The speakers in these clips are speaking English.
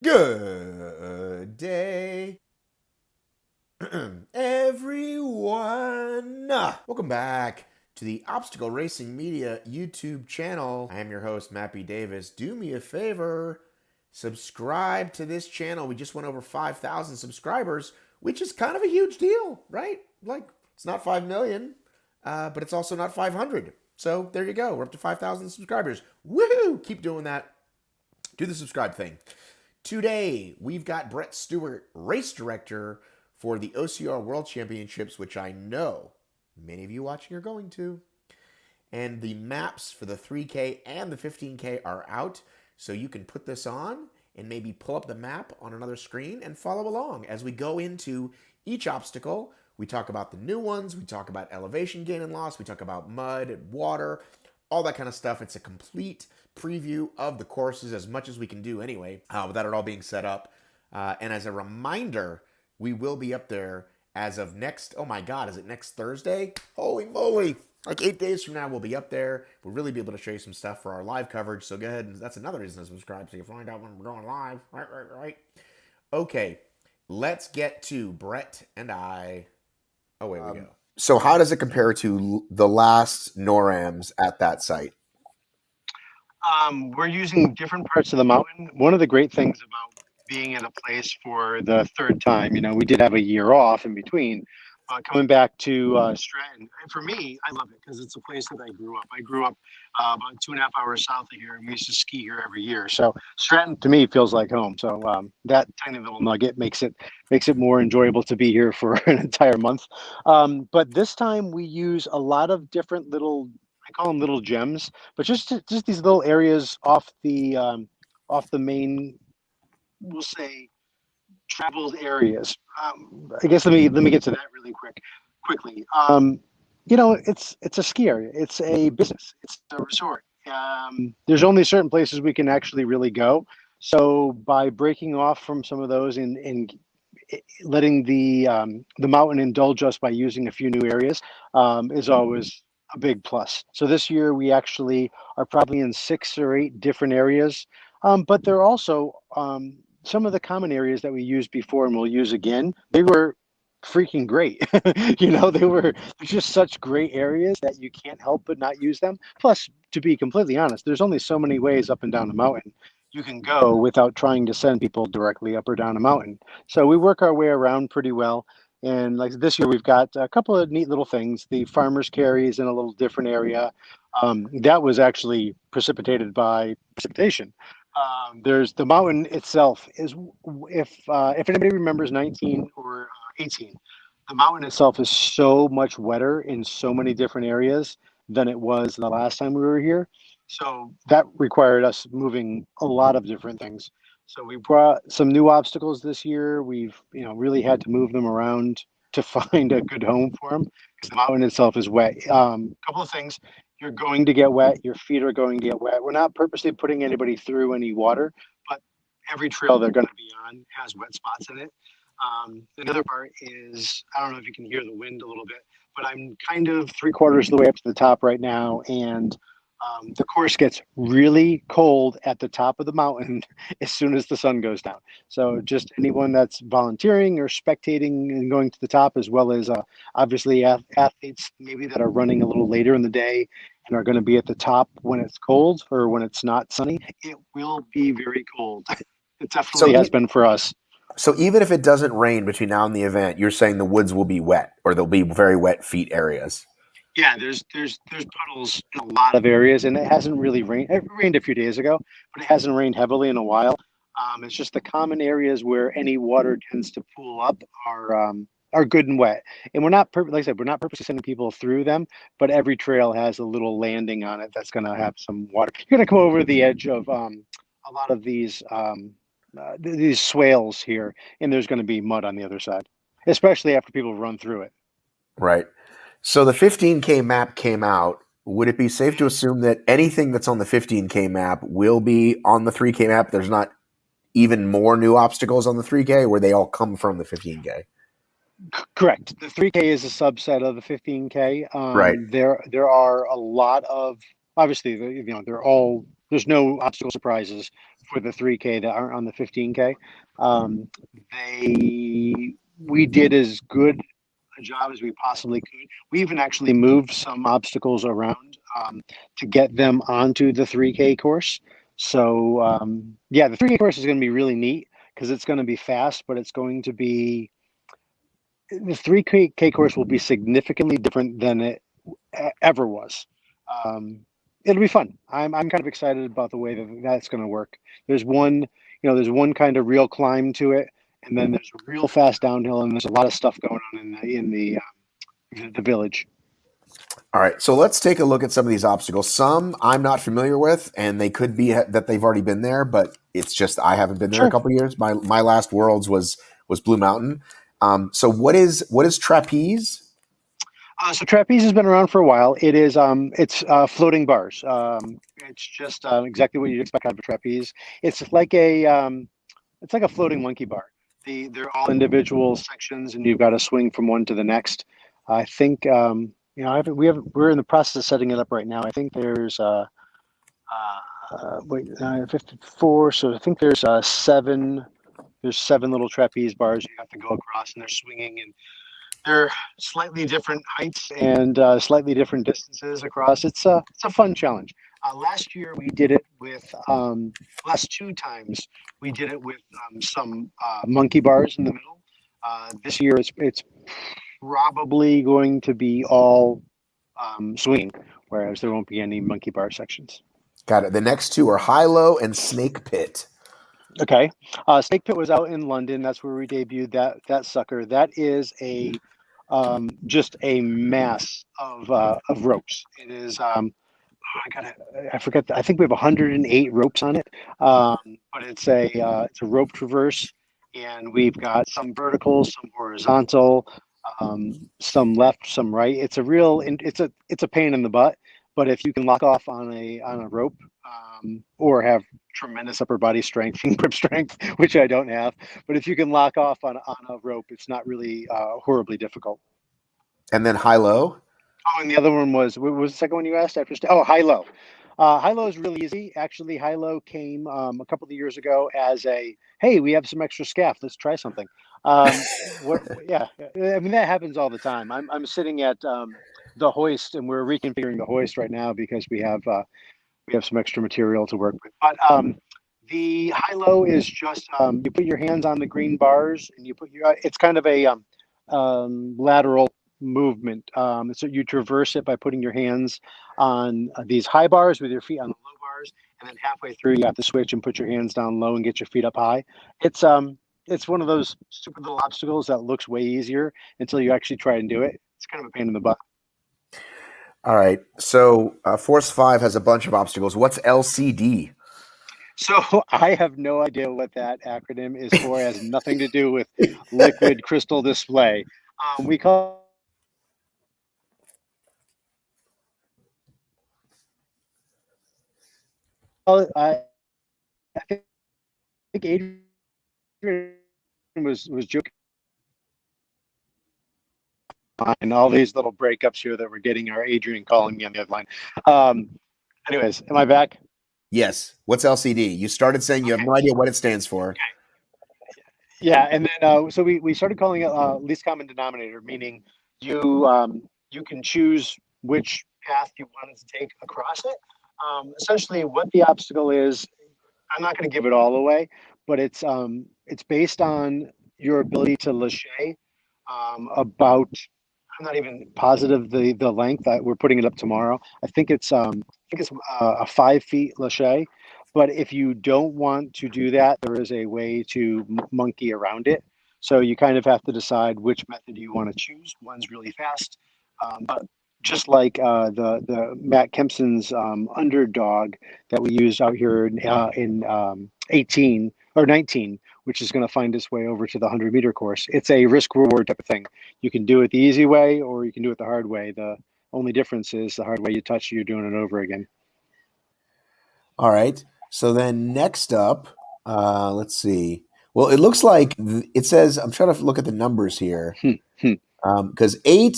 Good day, everyone. Welcome back to the Obstacle Racing Media YouTube channel. I am your host, Mappy Davis. Do me a favor, subscribe to this channel. We just went over 5,000 subscribers, which is kind of a huge deal, right? Like, it's not 5 million, but it's also not 500. So there you go. We're up to 5,000 subscribers. Woohoo! Keep doing that. Do the subscribe thing. Today, we've got Brett Stewart, race director for the OCR World Championships, which I know many of you watching are going to. And the maps for the 3K and the 15K are out, so you can put this on and maybe pull up the map on another screen and follow along as we go into each obstacle. We talk about the new ones, we talk about elevation gain and loss, we talk about mud and water, all that kind of stuff. It's a complete preview of the courses, as much as we can do anyway, without it all being set up. And as a reminder, we will be up there as of next, oh my God, is it next Thursday? Holy moly. Like 8 days from now, we'll be up there. We'll really be able to show you some stuff for our live coverage. So go ahead, and that's another reason to subscribe so you find out when we're going live. Right. Okay, let's get to Brett and I. Away we go. So how does it compare to the last NORAMs at that site? We're using different parts of the mountain. One of the great things about being at a place for the third time, we did have a year off in between, coming back to Stratton. And for me, I love it because it's a place that I grew up. I grew up about 2.5 hours south of here, and we used to ski here every year. So Stratton to me feels like home. So that tiny little nugget makes it more enjoyable to be here for an entire month. But this time we use a lot of different little, I call them little gems, but just these little areas off the main, we'll say, traveled areas. I guess let me get to that really quickly. It's a ski area. It's a business. It's a resort. There's only certain places we can actually really go. So by breaking off from some of those and letting the mountain indulge us by using a few new areas is always a big plus. So this year we actually are probably in 6 or 8 different areas, but they're also some of the common areas that we used before and we'll use again. They were freaking great. They were just such great areas that you can't help but not use them. Plus, to be completely honest, there's only so many ways up and down the mountain you can go without trying to send people directly up or down a mountain. So we work our way around pretty well. And like this year, we've got a couple of neat little things. The farmer's carry is in a little different area. That was actually precipitated by precipitation. There's the mountain itself is, if anybody remembers 19 or 18, the mountain itself is so much wetter in so many different areas than it was the last time we were here. So that required us moving a lot of different things. So we brought some new obstacles this year. We've really had to move them around to find a good home for them because the mountain itself is wet. Couple of things. You're going to get wet. Your feet are going to get wet. We're not purposely putting anybody through any water, but every trail they're going to be on has wet spots in it. The other part is, I don't know if you can hear the wind a little bit, but I'm kind of 3/4 of the way up to the top right now, and the course gets really cold at the top of the mountain as soon as the sun goes down. So just anyone that's volunteering or spectating and going to the top, as well as obviously athletes maybe that are running a little later in the day and are going to be at the top when it's cold or when it's not sunny, it will be very cold. It definitely has been for us. So even if it doesn't rain between now and the event, you're saying the woods will be wet, or there'll be very wet feet areas. Yeah, there's puddles in a lot of areas, and it hasn't really rained. It rained a few days ago, but it hasn't rained heavily in a while. It's just the common areas where any water tends to pool up are good and wet. And we're not, like I said, we're not purposely sending people through them, but every trail has a little landing on it that's going to have some water. You're going to come over the edge of a lot of these swales here, and there's going to be mud on the other side, especially after people run through it. Right. So the 15K map came out. Would it be safe to assume that anything that's on the 15K map will be on the 3K map? There's not even more new obstacles on the 3K, where they all come from the 15K? Correct. The 3K is a subset of the 15K. Right. There are a lot of, obviously, they're all there's no obstacle surprises for the 3K that aren't on the 15K. Um, we did as good a job as we possibly could. We even actually moved some obstacles around to get them onto the 3K course. So yeah, the 3K course is going to be really neat because it's going to be fast, but it's going to be the 3K course will be significantly different than it ever was. Um, it'll be fun. I'm kind of excited about the way that that's going to work. There's one, there's one kind of real climb to it, and then there's a real fast downhill, and there's a lot of stuff going on in the village. All right, so let's take a look at some of these obstacles. Some I'm not familiar with, and they could be that they've already been there, but it's just I haven't been there in a Sure. couple of years. My last Worlds was Blue Mountain. So what is trapeze? So trapeze has been around for a while. It's floating bars. It's just exactly what you'd expect out of a trapeze. It's like a floating monkey bar. They're all individual sections, and you've got to swing from one to the next. I think we're in the process of setting it up right now. I think there's 54. So I think there's seven. There's seven little trapeze bars you have to go across, and they're swinging, and they're slightly different heights and slightly different distances across. It's a fun challenge. Last year we did it with last two times we did it with some monkey bars in the middle. This year it's probably going to be all swinging, whereas there won't be any monkey bar sections. Got it. The next two are high low and snake pit. Okay, Snake Pit was out in London. That's where we debuted that sucker. That is just a mass of ropes. It is I forget. I think we have 108 ropes on it, but it's a rope traverse, and we've got some vertical, some horizontal, some left, some right. It's a pain in the butt, but if you can lock off on a rope, or have tremendous upper body strength and grip strength, which I don't have, but if you can lock off on a rope, it's not really horribly difficult. And then high low. Oh, and the other one was what was the second one you asked after? High low. High low is really easy. Actually, high low came a couple of years ago as a hey, we have some extra scaff. Let's try something. Yeah, I mean that happens all the time. I'm sitting at the hoist, and we're reconfiguring the hoist right now because we have some extra material to work with. But the high low is just you put your hands on the green bars, and it's kind of a lateral movement. So you traverse it by putting your hands on these high bars with your feet on the low bars, and then halfway through you have to switch and put your hands down low and get your feet up high. It's one of those stupid little obstacles that looks way easier until you actually try and do it. It's kind of a pain in the butt. All right. So Force 5 has a bunch of obstacles. What's LCD? So I have no idea what that acronym is for. It has nothing to do with liquid crystal display. We call it, I think Adrian was joking and all these little breakups here that we're getting are Adrian calling me on the other line. Anyways, am I back? Yes. What's LCD? You started saying you have no idea what it stands for. Yeah, and then so we started calling it least common denominator, meaning you can choose which path you wanted to take across it. Essentially, what the obstacle is, I'm not going to give it all away, but it's based on your ability to lache about. I'm not even positive the length. We're putting it up tomorrow. I think it's a 5 feet lache. But if you don't want to do that, there is a way to monkey around it. So you kind of have to decide which method you want to choose. One's really fast, but just like the Matt Kempson's underdog that we used out here in 18 or 19, which is going to find its way over to the 100-meter course. It's a risk reward type of thing. You can do it the easy way, or you can do it the hard way. The only difference is the hard way you touch, you're doing it over again. All right. So then next up, let's see. Well, it looks like it says, I'm trying to look at the numbers here. Because 8,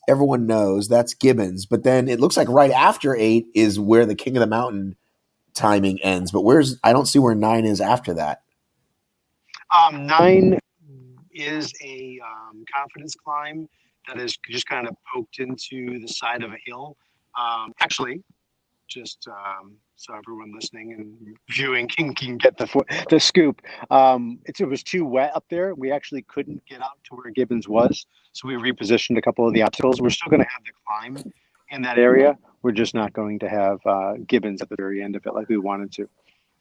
everyone knows that's Gibbons. But then it looks like right after 8 is where the King of the Mountain timing ends, but I don't see where 9 is after that. 9 is a confidence climb that is just kind of poked into the side of a hill. Actually, just so everyone listening and viewing can get the scoop. It was too wet up there. We actually couldn't get out to where Gibbons was, so we repositioned a couple of the obstacles. We're still going to have the climb in that area. We're just not going to have Gibbons at the very end of it like we wanted to.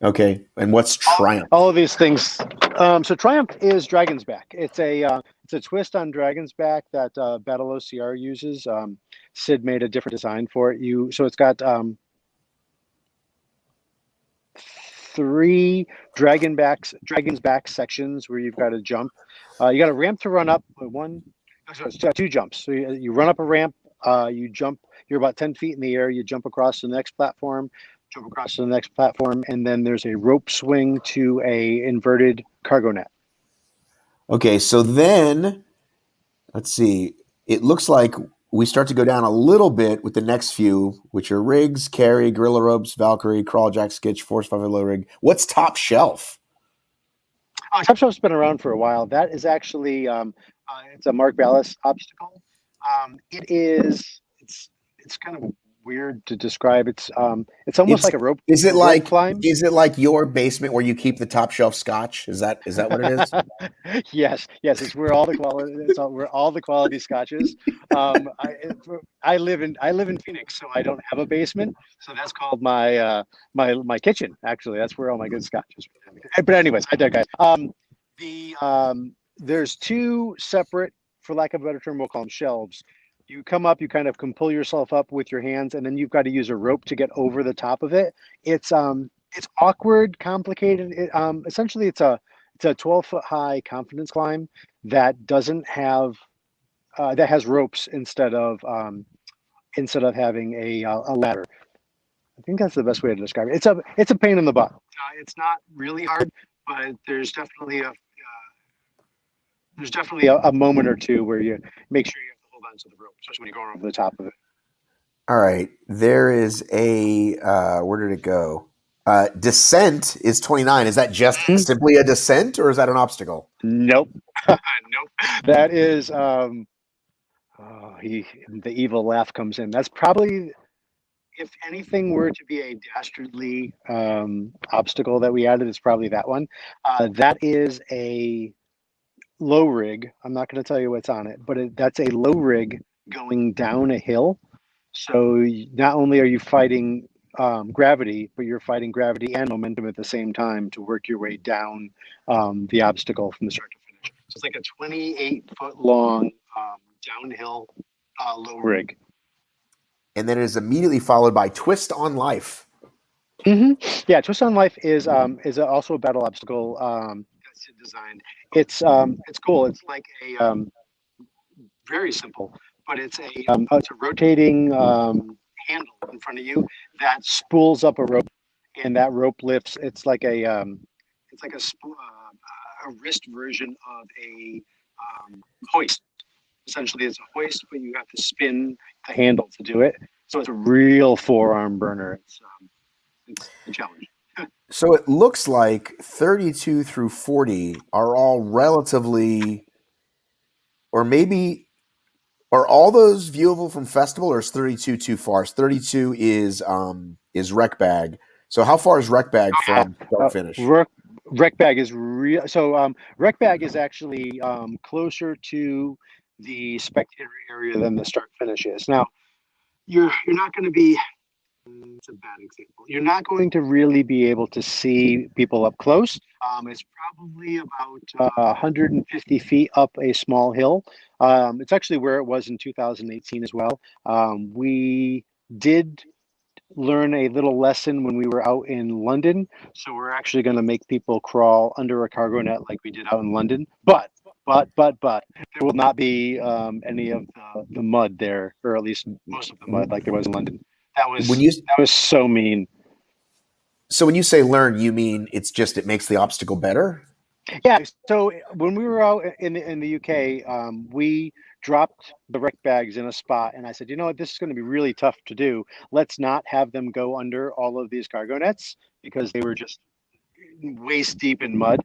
Okay, and what's Triumph? All of these things. So Triumph is Dragon's Back. It's a twist on Dragon's Back that Battle OCR uses. Sid made a different design for it. So it's got 3 Dragon's Back sections where you've got to jump. You got a ramp to run up. It's 2 jumps. So you run up a ramp. You jump. You're about 10 feet in the air. You jump across to the next platform. Jump across to the next platform, and then there's a rope swing to a inverted cargo net. Okay, so then let's see. It looks like we start to go down a little bit with the next few, which are rigs, carry, gorilla ropes, Valkyrie, crawl, jack, skitch, force 5 low rig. What's Top Shelf? Top Shelf's been around for a while. That is actually it's a Mark Ballas obstacle. It's kind of weird to describe. It's almost like a rope. Is it like climb? Is it like your basement where you keep the top shelf scotch? Is that what it is? Yes. It's where all the quality. Where all the quality scotch is. I live in Phoenix, so I don't have a basement. So that's called my my kitchen. Actually, that's where all my good scotch is. But anyways, I digress. There's 2 separate, for lack of a better term, we'll call them shelves. You come up, you kind of can pull yourself up with your hands, and then you've got to use a rope to get over the top of it. It's awkward, complicated. Essentially, it's a 12-foot high confidence climb that doesn't have that has ropes instead of having a ladder. I think that's the best way to describe it. It's a pain in the butt. It's not really hard, but there's definitely a moment or two where you make sure you have to hold on to the rope, especially when you're going over the top of it. All right. There is a where did it go? Descent is 29. Is that just simply a descent, or is that an obstacle? Nope. Nope. That is the evil laugh comes in. That's probably, if anything were to be a dastardly obstacle that we added, it's probably that one. That is a low rig. I'm not going to tell you what's on it, but that's a low rig going down a hill. So not only are you fighting gravity, but you're fighting gravity and momentum at the same time to work your way down the obstacle from the start to finish. So it's like a 28-foot long downhill low rig. And then it is immediately followed by Twist on Life. Mm-hmm. Yeah, Twist on Life is also a battle obstacle that's designed. It's cool. It's like a very simple, but it's a rotating handle in front of you that spools up a rope, and that rope lifts. It's like a wrist version of a hoist. Essentially, it's a hoist, but you have to spin the handle to do it. So it's a real forearm burner. It's a challenge. So it looks like 32 through 40 are all relatively, or maybe, are all those viewable from festival, or is 32 too far? 32 is Rec Bag. So how far is Rec Bag from start finish? Rec Bag is real. So Rec Bag is actually closer to the spectator area than the start finish is. Now, you're not going to be. It's a bad example. You're not going to really be able to see people up close. It's probably about 150 feet up a small hill. It's actually where it was in 2018 as well. We did learn a little lesson when we were out in London. So we're actually going to make people crawl under a cargo net like we did out in London. But there will not be any of the mud there, or at least most of the mud like there was in London. That was so mean. So when you say learn, you mean it makes the obstacle better? Yeah. So when we were out in the UK, we dropped the wreck bags in a spot, and I said, you know what, this is going to be really tough to do. Let's not have them go under all of these cargo nets because they were just waist deep in mud.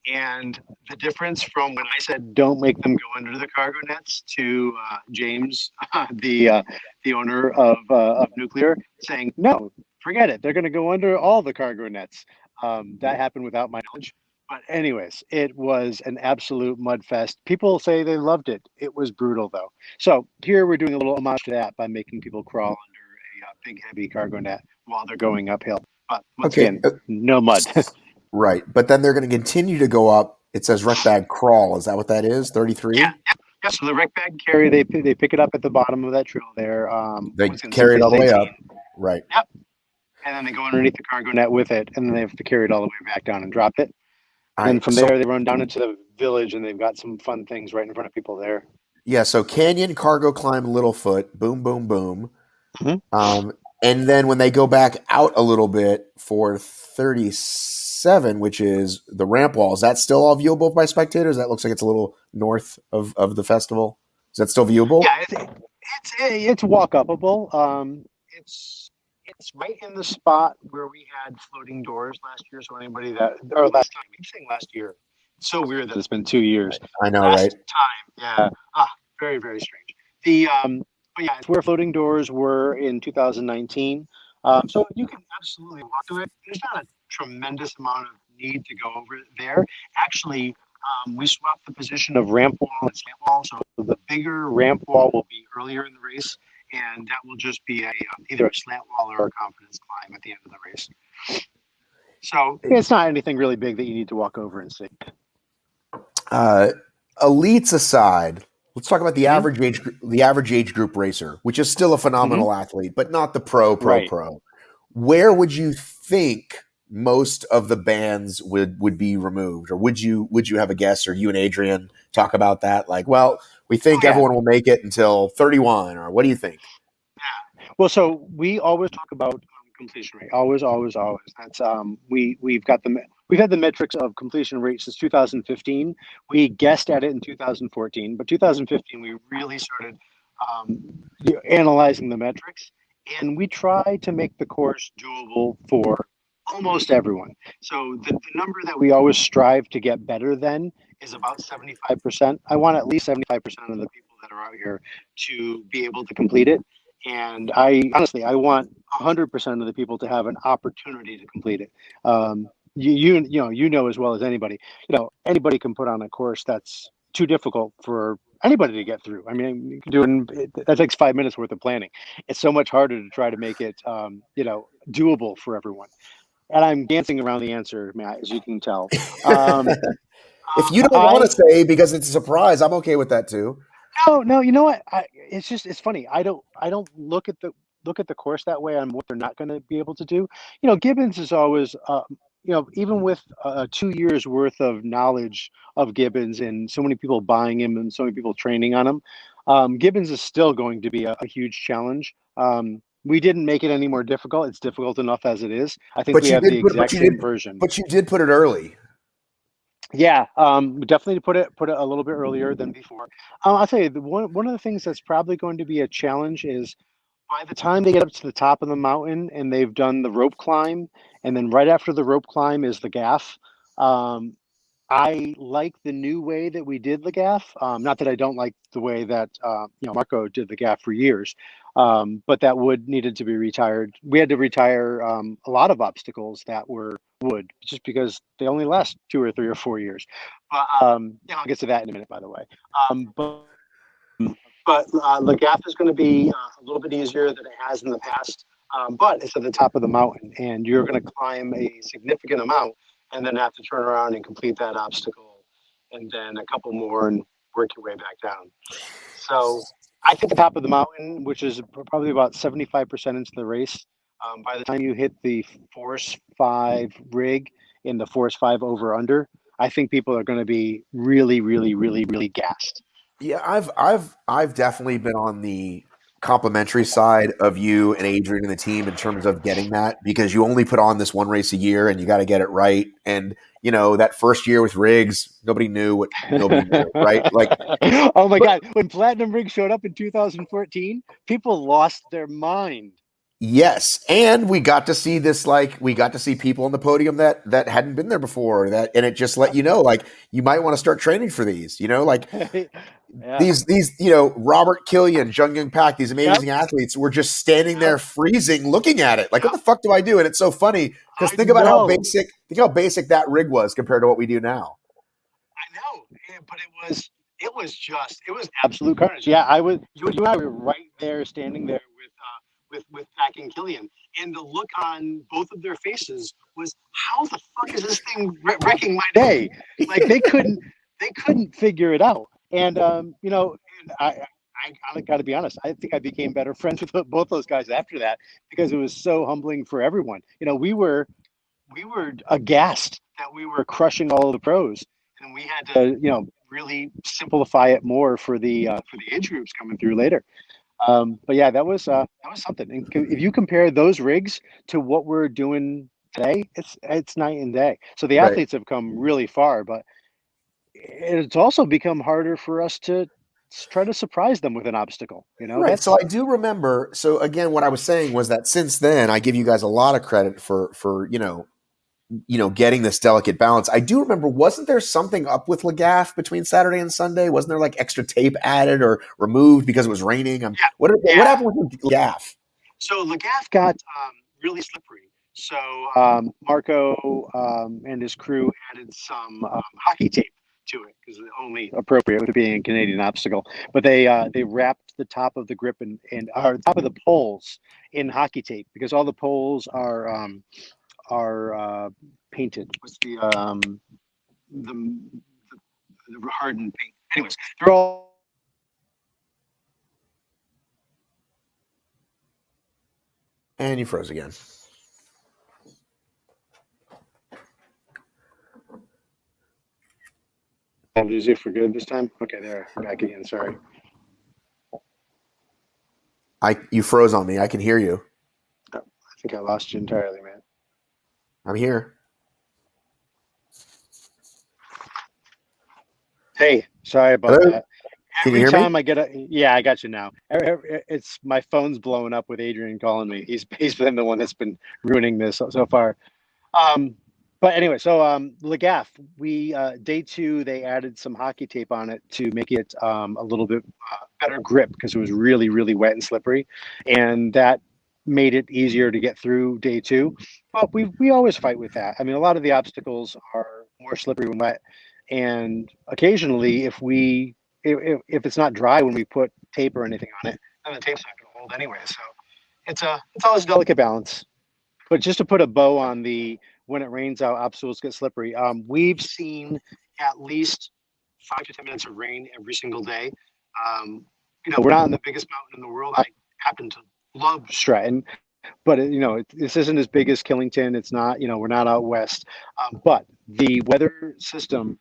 And the difference from when I said don't make them go under the cargo nets to James, the owner of Nuclear, saying no, forget it, they're going to go under all the cargo nets. That happened without my knowledge. But anyways, it was an absolute mud fest. People say they loved it. It was brutal though. So here we're doing a little homage to that by making people crawl under a big heavy cargo net while they're going uphill. But once again, no mud. Right. But then they're going to continue to go up. It says wreck bag crawl. Is that what that is? 33? Yeah. So the wreck bag carry, they pick it up at the bottom of that trail there. They carry it all the way up. Right. Yep. And then they go underneath the cargo net with it, and then they have to carry it all the way back down and drop it. And from there, they run down into the village, and they've got some fun things right in front of people there. Yeah, so Canyon, Cargo Climb, Littlefoot, boom, boom, boom. Mm-hmm. And then when they go back out a little bit for 37, which is the ramp wall, is that still all viewable by spectators? That looks like it's a little north of the festival. Is that still viewable? Yeah, it's walk-upable. It's right in the spot where we had floating doors last year. So anybody last time, I'm saying last year. It's so weird that it's been 2 years. I know, last right? Time, yeah. Very, very strange. But yeah, it's where floating doors were in 2019. So you can absolutely walk to it. There's not a tremendous amount of need to go over there. Actually, we swapped the position of ramp wall and slant wall. So the bigger ramp wall will be earlier in the race, and that will just be either a slant wall or a confidence climb at the end of the race. So it's not anything really big that you need to walk over and see. Elites aside, let's talk about the average age group racer, which is still a phenomenal athlete, but not the pro. Where would you think most of the bands would be removed, or would you have a guess, or you and Adrian talk about that? Like, well, we think everyone will make it until 31, or what do you think? Yeah. Well, so we always talk about completion rate. Always. That's we've had the metrics of completion rate since 2015. We guessed at it in 2014, but 2015 we really started analyzing the metrics, and we try to make the course doable for almost everyone. So the number that we always strive to get better than is about 75%. I want at least 75% of the people that are out here to be able to complete it. And I want 100% of the people to have an opportunity to complete it. You know as well as anybody, anybody can put on a course that's too difficult for anybody to get through. I mean, you can do it. That takes 5 minutes worth of planning. It's so much harder to try to make it, doable for everyone. And I'm dancing around the answer, Matt, as you can tell. If you don't want to say because it's a surprise, I'm okay with that too. No, you know what? It's funny. I don't look at the course that way on what they're not going to be able to do. Gibbons is always, even with 2 years worth of knowledge of Gibbons and so many people buying him and so many people training on him, Gibbons is still going to be a huge challenge. We didn't make it any more difficult. It's difficult enough as it is. I think we have the exact same version. But you did put it early. Yeah, we definitely put it a little bit earlier than before. I'll tell you, one of the things that's probably going to be a challenge is by the time they get up to the top of the mountain and they've done the rope climb, and then right after the rope climb is the gaff. I like the new way that we did the gaff. Not that I don't like the way that Marco did the gaff for years, but that wood needed to be retired. We had to retire a lot of obstacles that were wood just because they only last 2 or 3 or 4 years. But I'll get to that in a minute, by the way. But the gaff is going to be a little bit easier than it has in the past. But it's at the top of the mountain, and you're going to climb a significant amount and then have to turn around and complete that obstacle, and then a couple more and work your way back down. So I think the top of the mountain, which is probably about 75% into the race, by the time you hit the Force 5 rig in the Force 5 over under, I think people are going to be really, really, really, really gassed. Yeah, I've definitely been on the complimentary side of you and Adrian and the team in terms of getting that, because you only put on this one race a year and you got to get it right. And that first year with Riggs, nobody knew what nobody knew, right? Like, oh my God, when Platinum Rig showed up in 2014, people lost their mind. yes, and we got to see this. Like, we got to see people on the podium that hadn't been there before. And it just let you know, like, you might want to start training for these. Like Yeah. these Robert Killian, Jung Young Pak, these amazing athletes were just standing there freezing, looking at it. Like, what the fuck do I do? And it's so funny because think about how basic that rig was compared to what we do now. I know, but it was absolute carnage. Yeah, you and I were right there, standing there with Pack and Killian, and the look on both of their faces was, how the fuck is this thing wrecking my day? Like, they couldn't figure it out. And I got to be honest, I think I became better friends with both those guys after that, because it was so humbling for everyone. We were aghast that we were crushing all of the pros, and we had to really simplify it more for the age groups coming through later. But yeah, that was something. And if you compare those rigs to what we're doing today, it's night and day. So the athletes have come really far, but it's also become harder for us to try to surprise them with an obstacle. Right. So I do remember. So again, what I was saying was that since then, I give you guys a lot of credit for getting this delicate balance. I do remember, wasn't there something up with Lagaff between Saturday and Sunday? Wasn't there like extra tape added or removed because it was raining? What happened with Lagaff? So Lagaff got really slippery. So Marco and his crew added some hockey tape to it, because it's only appropriate with it being a Canadian obstacle. But they wrapped the top of the grip and top of the poles in hockey tape, because all the poles are painted. What's the hardened paint? Anyways, they're all. And you froze again. I'll lose you for good this time. Okay, there, I'm back again. Sorry. You froze on me. I can hear you. Oh, I think I lost you entirely, man. I'm here. Hey, sorry about that. Can you hear me? I got you now. It's my phone's blowing up with Adrian calling me. He's been the one that's been ruining this so far. But anyway, so Lagaff, day 2 they added some hockey tape on it to make it a little bit better grip, because it was really, really wet and slippery, and that made it easier to get through day 2. But we always fight with that. I mean, a lot of the obstacles are more slippery when wet, and occasionally if it's not dry when we put tape or anything on it, then the tape's not going to hold anyway. So it's always a delicate balance. But just to put a bow on when it rains out, obstacles get slippery. We've seen at least 5 to 10 minutes of rain every single day. We're not in the biggest mountain in the world. I happen to love Stratton, but this isn't as big as Killington. It's not, we're not out west. But the weather system,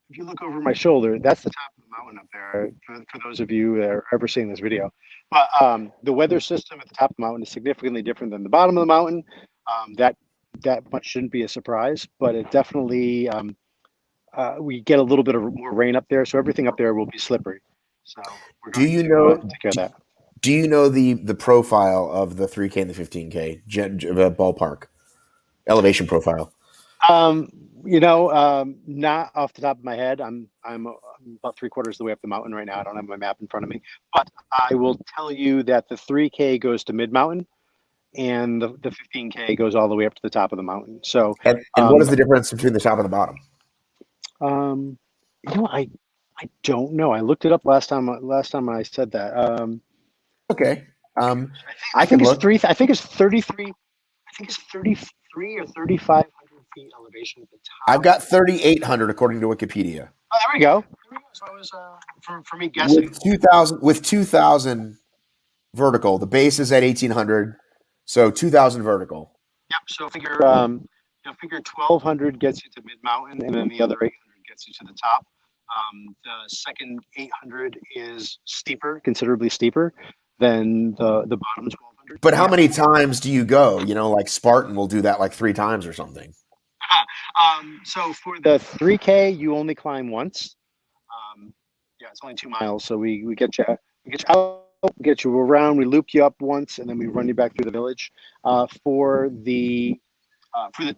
if you look over my shoulder, that's the top of the mountain up there, for those of you that are ever seeing this video. But the weather system at the top of the mountain is significantly different than the bottom of the mountain. That much shouldn't be a surprise, but it definitely, we get a little bit of more rain up there, so everything up there will be slippery. So we're going to take care of that. Do you know the profile of the 3K and the 15K ballpark elevation profile? Not off the top of my head. I'm about 3/4 of the way up the mountain right now. I don't have my map in front of me, but I will tell you that the 3K goes to mid mountain, and the 15K goes all the way up to the top of the mountain. So, and what is the difference between the top and the bottom? I don't know. I looked it up last time I said that. Okay. I think it's 33. I think it's 33 or 3,500 feet elevation at the top. I've got 3,800 according to Wikipedia. Oh, there we go. So I was for me guessing with 2,000 vertical. The base is at 1,800, so 2,000 vertical. Yep. So figure 1,200 gets you to mid mountain, and then the other 800 gets you to the top. The second 800 is steeper, considerably steeper. then the bottom 1,200. But how many times do you go? You know, like Spartan will do that like 3 times or something. So for the 3K, you only climb once. Yeah, it's only 2 miles, so we get you out, get you around, we loop you up once, and then we run you back through the village. For the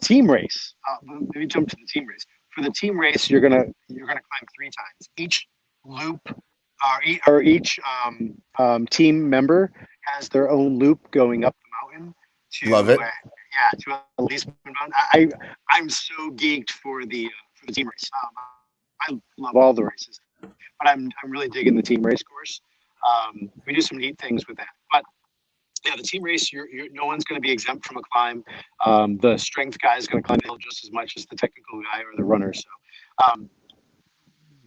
team race, let me jump to the team race. For the team race, you're gonna climb 3 times. Each loop, or each team member has their own loop going up the mountain Love to it. yeah, to at least mountain. I'm so geeked for the team race. I love all the races, but I'm really digging the team race course. We do some neat things with that, but yeah, the team race, no one's going to be exempt from a climb. The strength guy is going to climb the hill just as much as the technical guy or the runner. So,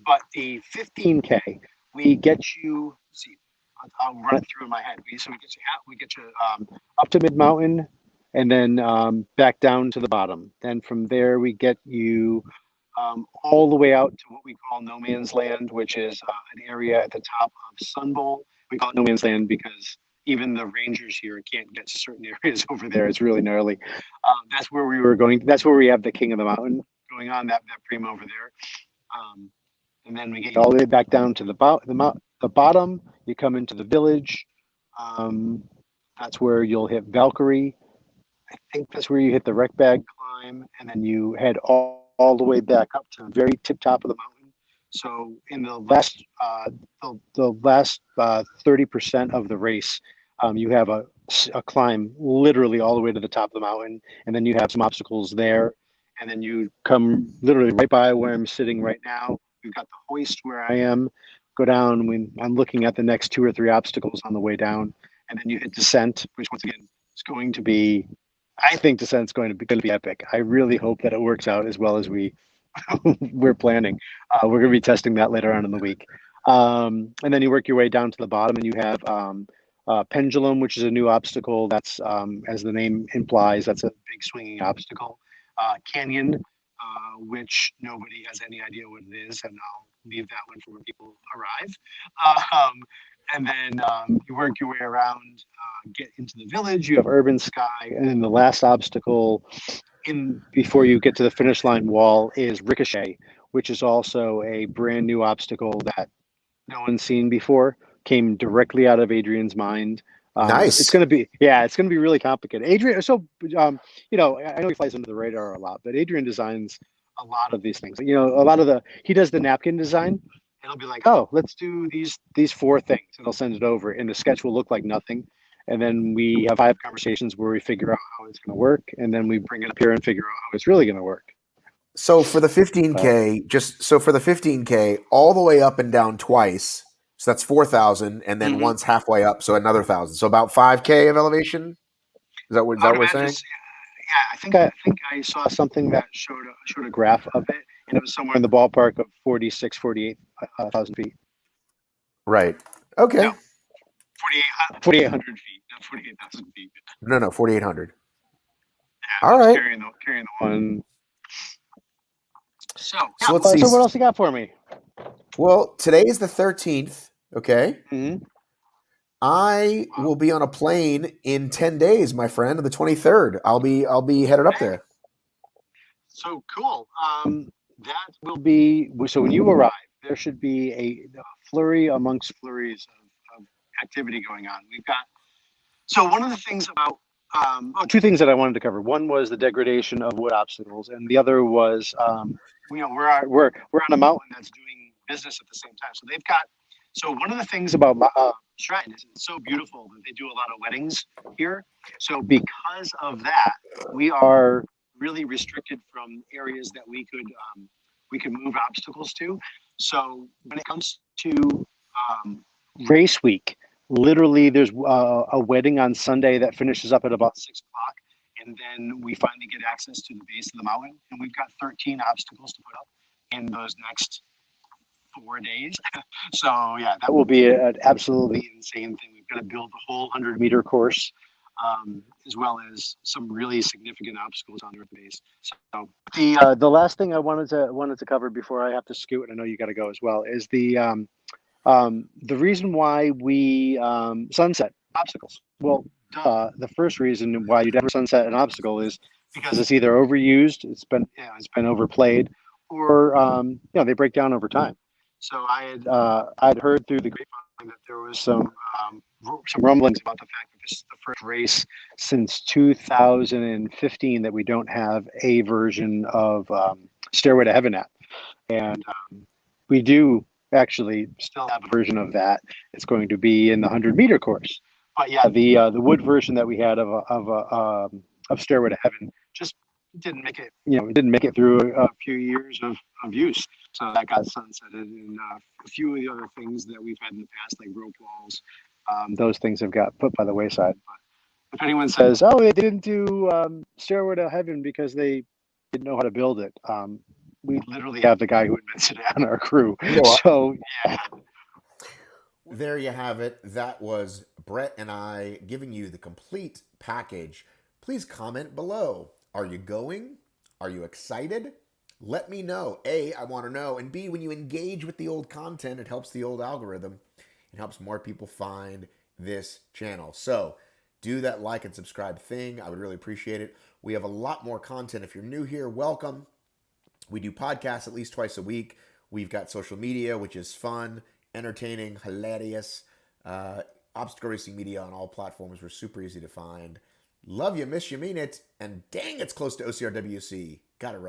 but the 15K, we get you. See, I'll run it through in my head. We get you up to mid mountain, and then back down to the bottom. Then from there, we get you all the way out to what we call no man's land, which is an area at the top of Sun Bowl. We call it no man's land because even the rangers here can't get to certain areas over there. It's really gnarly. That's where we were going. That's where we have the King of the Mountain going on, that primo over there. And then we get all the way back down to the bottom. You come into the village. That's where you'll hit Valkyrie. I think that's where you hit the wreck bag climb, and then you head all the way back up to the very tip top of the mountain. So in the last 30% of the race, you have a climb literally all the way to the top of the mountain, and then you have some obstacles there, and then you come literally right by where I'm sitting right now. You've got the hoist where I am. Go down when I'm looking at the next 2 or 3 obstacles on the way down, and then you hit descent, which once again is going to be. I think descent's going to be epic. I really hope that it works out as well as we're planning. We're going to be testing that later on in the week. And then you work your way down to the bottom, and you have pendulum, which is a new obstacle. That's as the name implies, that's a big swinging obstacle. Canyon, which nobody has any idea what it is, and I'll leave that one for when people arrive. And then you work your way around, get into the village. You have urban sky, and then the last obstacle before you get to the finish line wall is ricochet, which is also a brand new obstacle that no one's seen before. Came directly out of Adrian's mind. Nice. It's going to be really complicated. Adrian, so I know he flies under the radar a lot, but Adrian designs a lot of these things. He does the napkin design. And he'll be like, oh, let's do these 4 things, and he'll send it over, and the sketch will look like nothing. And then we have 5 conversations where we figure out how it's going to work, and then we bring it up here and figure out how it's really going to work. So for the 15K, all the way up and down twice. So that's 4,000, and then once halfway up, so another 1,000. So about 5K of elevation. Is that what we're saying? Yeah, I think I saw something that showed a graph of it, and it was somewhere in the ballpark of 48,000 feet. Right. Okay. No, 4,800 feet, not 48,000 feet. No, 4,800. Yeah, all right. Carrying the one. So let's see. So what else you got for me? Well, today is the 13th. Okay. Mm-hmm. I will be on a plane in 10 days, my friend, on the 23rd. I'll be headed up there. So cool. That will be so when you arrive, there should be a flurry amongst flurries of activity going on. We've got one of the things about 2 things that I wanted to cover. One was the degradation of wood obstacles, and the other was we're on a mountain that's doing business at the same time. So they've got. So one of the things about Stratton is it's so beautiful that they do a lot of weddings here. So because of that, we are really restricted from areas that we could move obstacles to. So when it comes to race week, literally there's a wedding on Sunday that finishes up at about 6 o'clock, and then we finally get access to the base of the mountain, and we've got 13 obstacles to put up in those next 4 days. So yeah, that will be an absolutely insane thing. We've got to build the whole 100-meter course, as well as some really significant obstacles on the Earth base. So the last thing I wanted to cover before I have to scoot, and I know you got to go as well, is the The reason why we sunset obstacles. Well, the first reason why you'd ever sunset an obstacle is because it's either overused, it's been overplayed, or they break down over time. So I'd heard through the grapevine that there was some rumblings about the fact that this is the first race since 2015 that we don't have a version of Stairway to Heaven at, and we do actually still have a version of that. It's going to be in the 100-meter course. But yeah, the wood version that we had of Stairway to Heaven just didn't make it. It didn't make it through a few years of use. So that got sunsetted, and a few of the other things that we've had in the past, like rope walls, those things have got put by the wayside. But if anyone says, "Oh, they didn't do Stairway to Heaven because they didn't know how to build it," we literally have the guy who invented it on our crew. So yeah. There you have it. That was Brett and I giving you the complete package. Please comment below. Are you going? Are you excited? Let me know. A, I want to know. And B, when you engage with the old content, it helps the old algorithm. It helps more people find this channel. So do that like and subscribe thing. I would really appreciate it. We have a lot more content. If you're new here, welcome. We do podcasts at least twice a week. We've got social media, which is fun, entertaining, hilarious. Obstacle Racing Media on all platforms. We're super easy to find. Love you, miss you, mean it. And dang, it's close to OCRWC. Gotta run.